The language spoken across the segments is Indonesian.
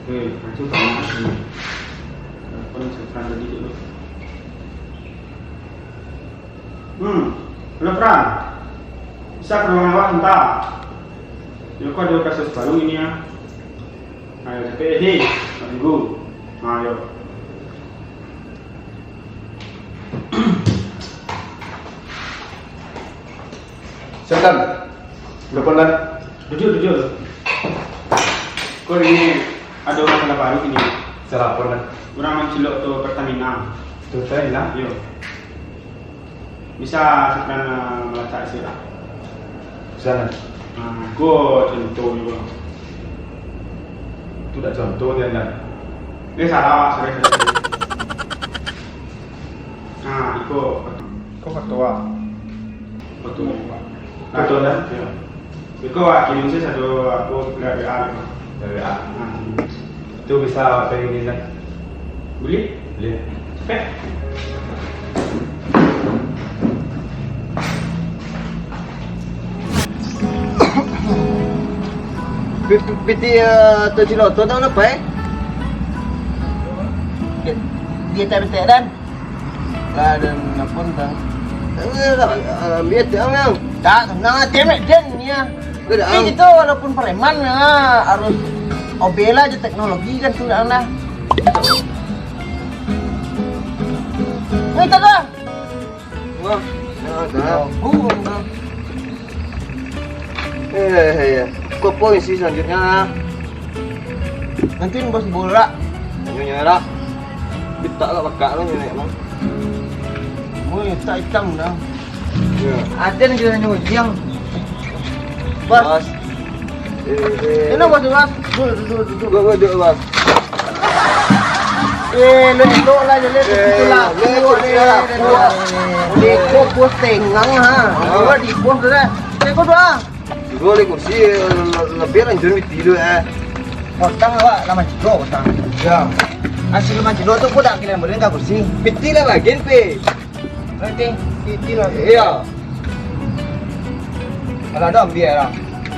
Itu banyak ini. Konsentran tadi dulu. Halo Fran. Bisa pertolongan awak entah. Yuk kok ada kasus baru ini ya. Ayo DPD, minggu. Ayo. Silakan. Berpendat. Jujur. Kok ini ada masalah baru ini. Salah pernah. Orang mencilok tuh Pertamina. Tuh saya lah. Yo. Bisa sekarang melacak sih lah. Sana. Gua contoh juga. Itu dah contoh dia nak. Ini salah, sorry. Ikut. Kau ketua. Betul. Betul kan? Ya. Ikut kirim saya satu aku lihat WA. Dari A. Itu bisa pengen nak. Boleh? Boleh. Cepet. Piti terjiloto dah apa dia tak dan dan apa dah biar jangan tak temek dan ya ini itu walaupun preman harus obela aja teknologi kan sudah lah itu dah ya kok poin sih selanjutnya nanti bos bola nyerah kita lah bakal lo nyerah emang tak hitam dah ada yang jual nyuciang bos ini bos duduk bos lo itu lah jadi itu lah di pos tengang ha di pos dah tengok doa boleh kursi lebih lanjut tidur potong awak lama jilo potong ya asal lama jilo tu pun tak kira boleh tak kursi piti lah bagian pe nanti piti lah iya kalau ada biar lah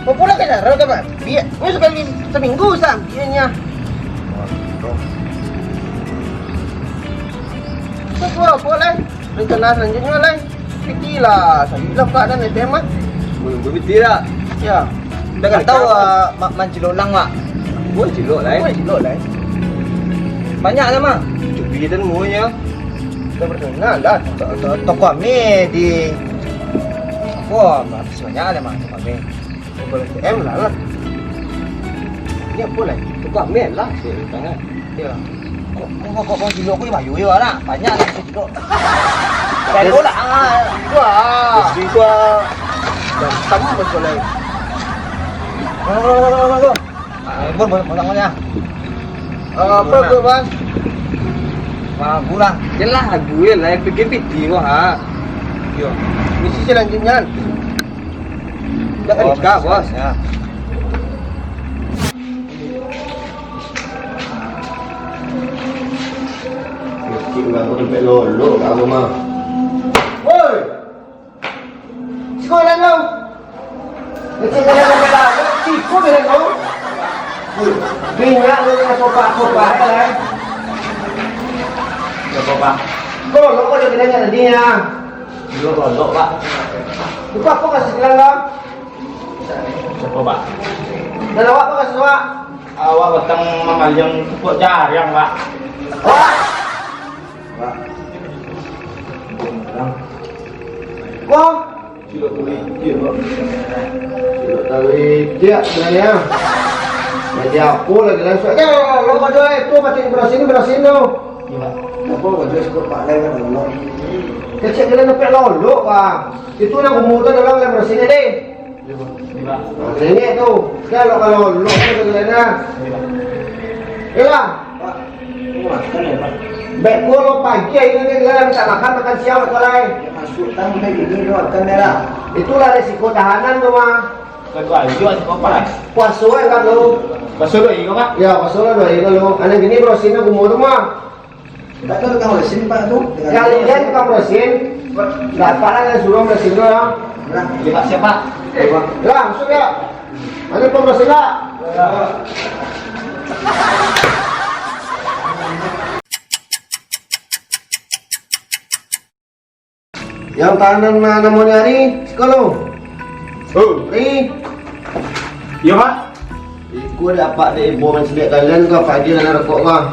kau pulang ke sana kan biar ini sekali seminggu sam biarnya boleh rencana selanjutnya lah piti lah saya lah keadaan STM belum berpiti lah ya, dah kan tahu mancilok lang mak. Boleh cilok lah. Banyak lah mak. Cubi dan muanya. Kita berkenal lah. Toko kami di apa? Banyak lah mak. Toko kami. Boleh TM lah. Ni apa lah? Toko kami lah. Tangan. Ya. Kok cilok aku bayu ya lah. Banyak lah cilok. Kalau lah. Wah. Gua dan kamu boleh. Bon potongnya. Apa tuh, Bang? Lagu lah. Jelas lagu ya lah bikin video ha. Yo. Misi selanjutnya. Jangan nikah, Bos. Ya. Bikin lagu sampai lolo kamu mah. Woi. Sekolah kau. Sekolah kau bela. Kau bela kau. Minyak lu dengan kopak kan? Ya kopak. Kau dia bilangnya tadinya. Dulu rodok pak. Itu apa kasih bilang kau? Kopak. Dan awak apa kasih awak? Awak batang mengaljang pupuk jarang pak. Pak. Kau? Cilok tuli dia pak. Cilok tuli dia sebenarnya. Jadi aku lagi langsung. Lo baju itu macam berasin tu. Iya. Apa baju skor pak lagi kan lo. Kecil kalian nampak lolo pak. Itu nak umutan dalam lagi berasin deh. Iya. Ini tu. Kalau lo tu kalian. Iya. Pak. Makan ya pak. Baik lo pagi ini kalian minta makan siang atau lain. Masuk tamu lagi ni lo kamera. Itulah resiko tahanan tu mah. Kedua itu ada apa? Puasa kan lo. Puasa dua ini kan? Ya puasa dua ini lo. Anak gini berosin aku mau rumah. Tak tahu kamu berosin pak tu? Kali dia tukang berosin. Dah parah yang suruh berosin tu ya. Lihat siapa? Ya masuk ya. Ada pemberosin tak? Yang kanan namanya Ari, sekolah. Oh, Ari, iya Pak. Iku ada apa deh ibu sedia kalian ke Pak Haji dan rokok kah?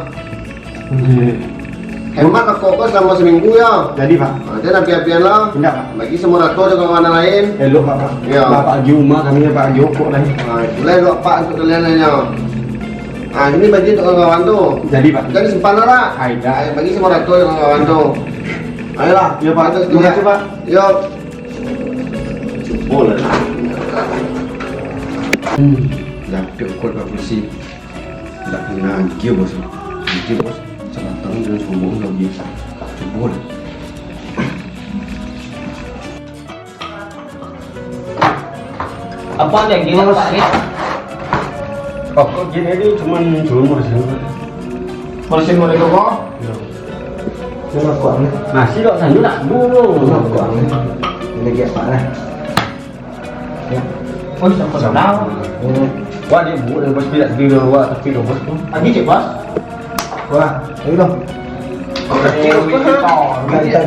Hemat rokok kah selama seminggu ya. Jadi Pak. Nanti api-apian lah. Tidak Pak. Bagi semua rato juga kawan lain. Elok Pak. Iya. Bapak Haji Umar kami ya Pak Haji Okok lah. Nah, mulai dua Pak untuk kalian lainnya. Nah, ini bagi untuk kawan tuh. Jadi Pak. Jadi simpan lah. Aida. Bagi semua rato yang kawan tuh. Ayolah. Iya Pak. Terima kasih Pak. Yuk. Jempol lah. Dapat kuat Pak Polisi. Tak kena angkir bos. Angkir bos. Sebatang dengan sombong lagi. Jempol. Apa yang gini Pak ini? Oh, kok gini ini cuma jumur sih. Polisi mau kok? Kenapa kuat ni? Masih kok sanjung nak dulu. Kenapa kuat ni? Ini lagi apa lah? Ya. Oh, siapa tahu? Wah dia buat dan bos tidak tidur wah tapi dong bos tu. Lagi cek bos? Wah, ayo dong. Iya.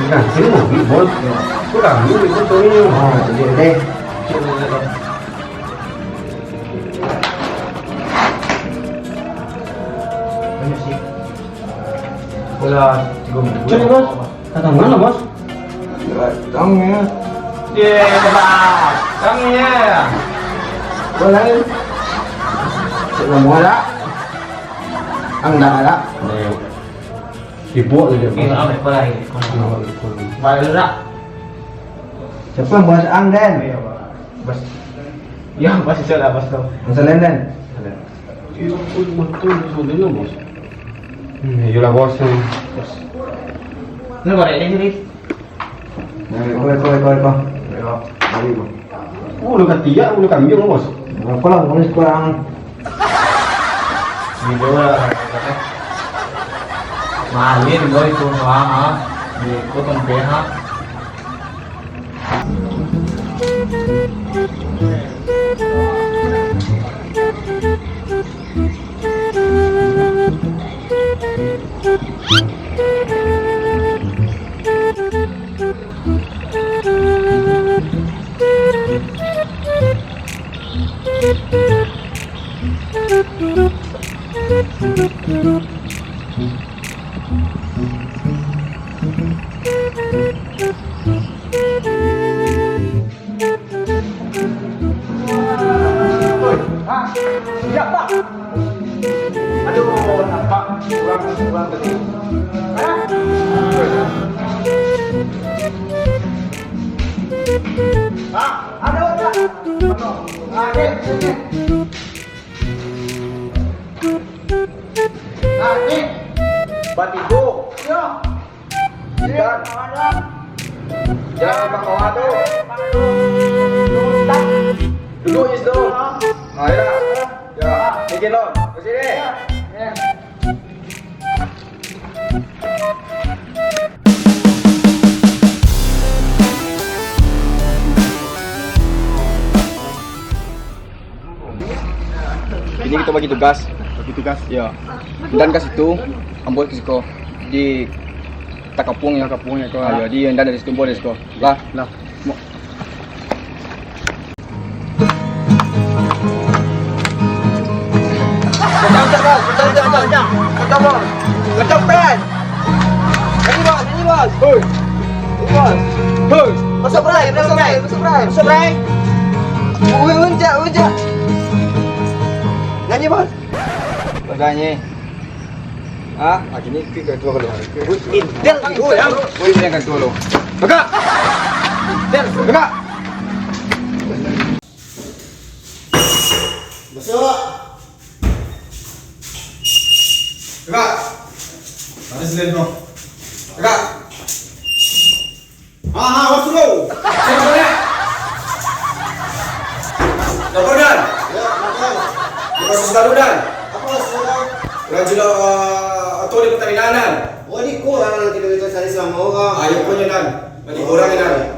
Nah, sini mau bos. Kurang dulu bos tu ni. Ah, jadi deh. Banyak sih. Bola 3 minggu. Cari bos. Kata mana bos? Dong ya. Ye, Pak. Kangnya. Boleh. Cek mau ada. Anda ada. Dibuat je Ini dia. apa bola ini? Bola dak. Siapa yang bahas ang den? Iya, Pak. Bos. Ya, pasti salah bos tu. Masalah den. Iya, betul betul bos. Yolah bos. Ini boleh ini. Kau. Mari bos. Ulu ketiak, ulu kambing bos. Apa lah, kamu sekarang. Ini bola. Malin boy itu wah. Di kotong PH. Ya Pak. Aduh, nampak kurang tadi. Ada. Ada. Ada. Batigo. Ya. Ikan. Jangan pakai kau tu. Duduk is tu. Ya. Ya, bikin lo. Ke sini. Ini kita bagi tugas. Bagi tugas. Ya. Dan ke situ, ambil ke situ. Di takapung ya. Kapungnya kau. Ya, di dan dari situ boleh situ. Lah. Lah. Masuk Bray. Unjak. Nyanyi bos. Baganya. Ah, ini kita dua kali. Intel itu ya. Boleh yang kan dulu. Buka. Buka. Masuk. Buka. Mana sih lo? Buka. Masuk lo. Siapa boleh? Lapor dan. Ya, makan. Proses baru dan. Apa sekarang? Rajin atau di pertandingan. Oh, ini kurang nanti kita cari sama orang. Ayo punya dan. Bagi kurang dan.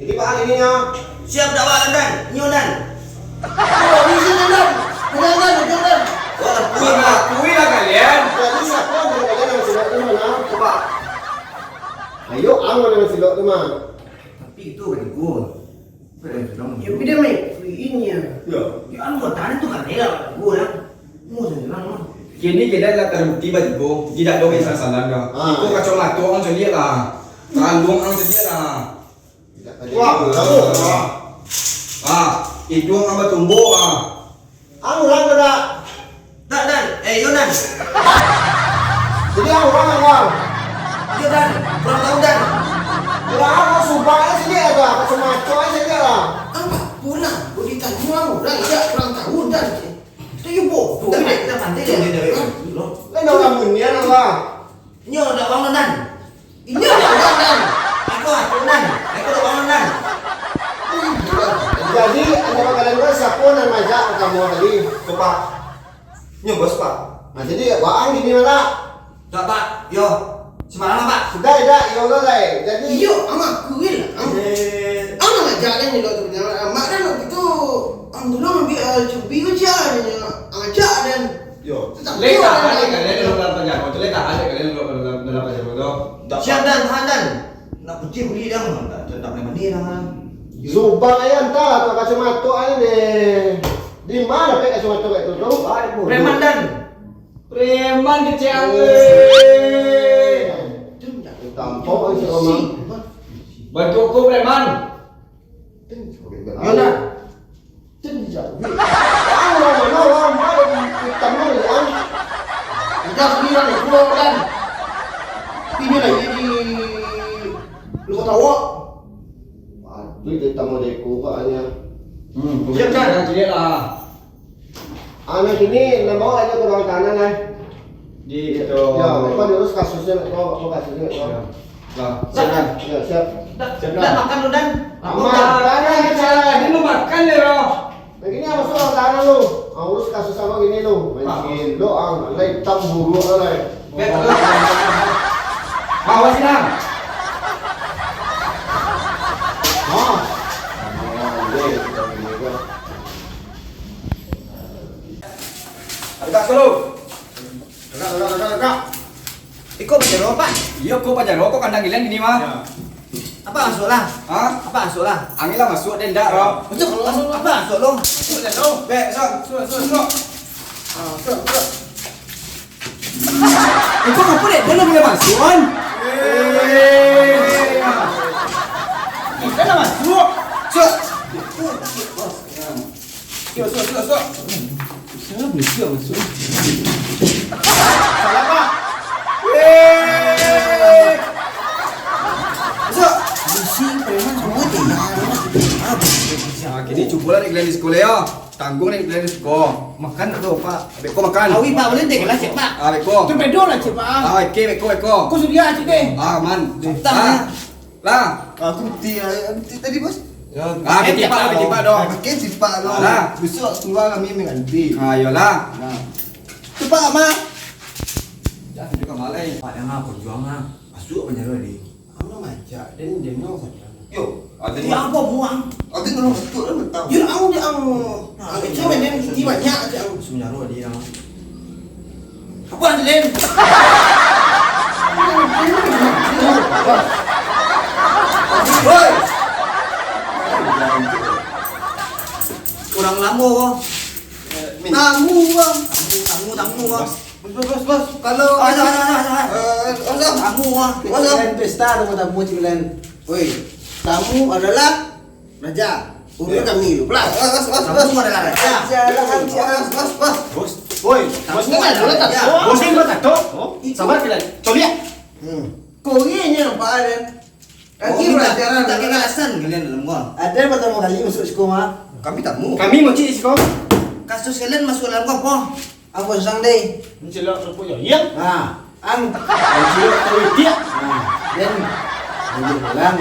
Ini Pak ininya. Siap dakwaan dan. Nyon dan. Oh, di sini Dan. Jangan. Mengakui lah kalian. Jadi siapa yang kalian yang silap tu mana? Coba. Ayo, angin yang silap tu mana? Tapi itu kan gua. Ya beda mai ini ya. Ya anu tadi tu kan era gua ya. Mau senang mah. Kini kita lah terbukti bagiku. Tidak dong yang salah dah. Iku kacau mata orang sedia lah. Kandung orang sedia lah. Wah, tahu. Itu orang bertumbuh Ang orang ada. Dan, Yonan. Jadi ang orang ada. Dia Dan, kurang tahu Dan. Ya, aku sumpah sini ada. Cuma coy sini lah. Apa? Puna, gua ditanya orang ya kurang tahu Dan. Itu yubo. Tapi kita pandai dia. Lain orang bunyian lah. Nyo ada orang Dan. Ini ada orang Dan. Aku Dan. Aku ada orang Dan. Jadi antara kalian dua siapa yang majak kamu tadi? Pak. Ini bos Pak. Nah jadi waang di mana? Tak Pak, yo. Semarang Pak. Sudah tidak, ya Allah lah. Jadi Iyo, ama kuil. Ama ngajarin ni doktor benar. Mak dan waktu itu dulu ambil cubi ujian ngajak dan Yo. tetap Letak ada kalian dalam penjara. Itu letak ada kalian dalam penjara itu. siap dan tahan dan nak putih beli dah. Tak boleh mandi dah. Subang aja entah atau kacamata aja deh. Di mana pakai kacamata kayak itu? Tahu? Preman dan Preman kecil. Tampok aja orang. Bentukku preman. Yonan. Orang mana orang mana hitam ni yang Kita sendiri ni keluar dan ini lagi di lu tahu. Aduh, dia tamu deku katanya. Siap kan? Jadi lah. Anak ini nak bawa aja ke ruang kanan lah. Di itu. Ya, mereka urus kasusnya, kau kasusnya. Lah. Siap, ya siap. Dan makan lu dan. Ini lu makan ya lo. Nah gini apa soal kanan lu? Urus kasus apa gini lu? Main lo ang, lagi hitam buruk lah. Bawa sini. Agak selalu. Kakak. Ikut berjalan Pak. Iya, kok pajar kok kandang gilian gini mah. Apa masuk lah? Hah? Apa masuk lah? Angin lah masuk dan dak ro. Masuk apa masuk lo? Masuk dan lo. Be, sok. Kok apa deh? Dia boleh masukan. Kita nak masuk. Sok. Sok. Saya boleh siap masuk. Salah Pak. Masuk. Bisi preman semua tinggal. Nah, kini cukup lah di sekolah ya. Tanggung ni di sekolah. Makan tu Pak. Beko makan. Awi Pak boleh dek lah cik Pak. Beko. Tu bedo lah cik Pak. Beko. Kau sudah cik deh. Man. Tak. Lah. Aku tadi bos. Ketipak dong. Pakai tipak lo. Lah. Besok keluar kami mengganti. Ayolah. Tipak apa? Jangan juga malai. Pak yang apa perjuangan. Masuk penjara ni. Kamu macam dan dia mau saja. Yo. Ada Dia apa buang? Aku kalau masuk dah tahu. Dia ang dia ang. Kecil dia ni banyak je ang. Sebenarnya dia. Apa yang lain? Hoi. Kurang lama wah. Tamu bang. Tamu wah. Bos. Kalau Tamu wah. Kalian pesta dengan tamu cikgu. Woi, tamu adalah raja. Umur kami lu. Pelas. Tamu adalah raja. Bos. Woi, Tamu adalah raja. bos ini buat tato. Sabar kalian. Coba. Kau ini apa ada? Kaki pelajaran. Tak kena alasan kalian dalam gua. Ada pertama kali masuk sekolah. Kami tamu. Kami mau cik sekolah. Kasus kalian masuk dalam gua apa? Aku sang deh. Mencilok rupa ya. Iya. Nah, ang. Mencilok tahu dia. Nah, dan ini bilang.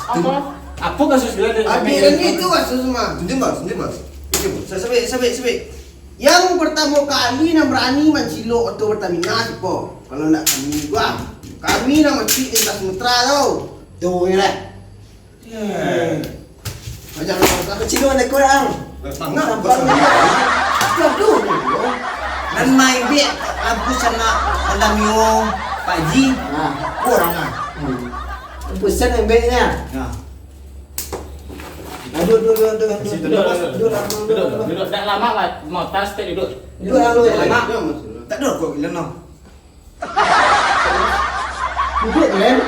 Apa? Apa kasus kalian? Akhirnya itu kasus semua. Sendiri. Sebik. Yang pertama kali nak berani mencilok auto Pertamina siapa? Kalau nak kami gua. Kami nak mencik Intas Mutra tau. Tu je lah. Macam mana? Kecil ada kurang. Mangga Sampang ni. Tiap tu. Dan main dia lampu sama Alamio Pak Ji. Kurang ah. Pesan yang baiknya. Duduk. Duduk. Tak lama lah. Mau tas tak duduk. Duduk lalu lama. Tak ada kok bilang no. Duduk kan?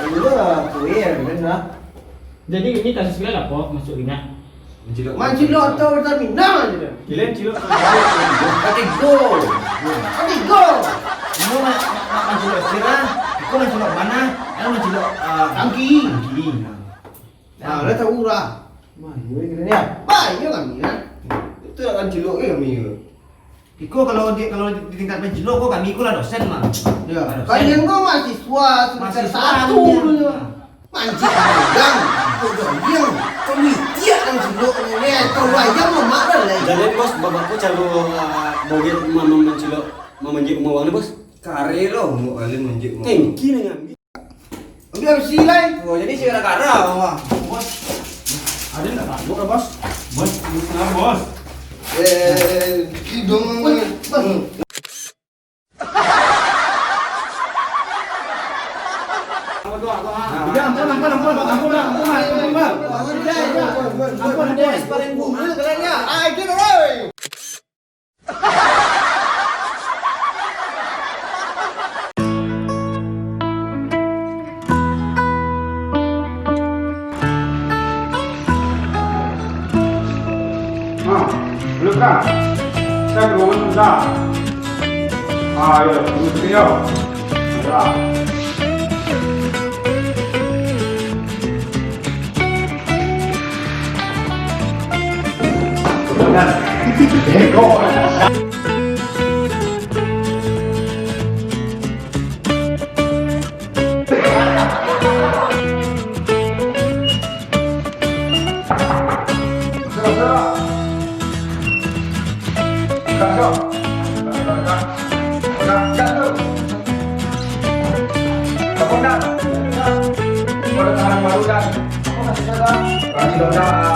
Duduk kuih kan? Jadi ini kasus kalian apa masuk minyak? Mancing lo atau terminal je. Kalian cilok. Kati go. Kamu nak menjelok sekarang, aku menjelok mana? Aku menjelok Tangki. Lah tahu lah. Mah, ini kena ni. Baik kami kan. Itu akan jelok kami. Iko kalau di tingkat menjelok kok kami iko lah dosen mah. Ya. Kalian kau mahasiswa semester satu dulu. Mancing udang. Udang. Kau ni tiap kan jelok ni. Kau ayam lemak dah lah. Jadi bos, bapakku calo boget mama mencelok mama menjik umur ni bos. Kare lo mau kalian menjik mau. Tengki ni ngambil. Ambil silai. Oh jadi sih gara-gara mah. Bos. Ada tak tahu ke bos? Bos, bos. Hidung. Belum kan? Saya belum sudah. Ya, tunggu ya. Sudah. Kasih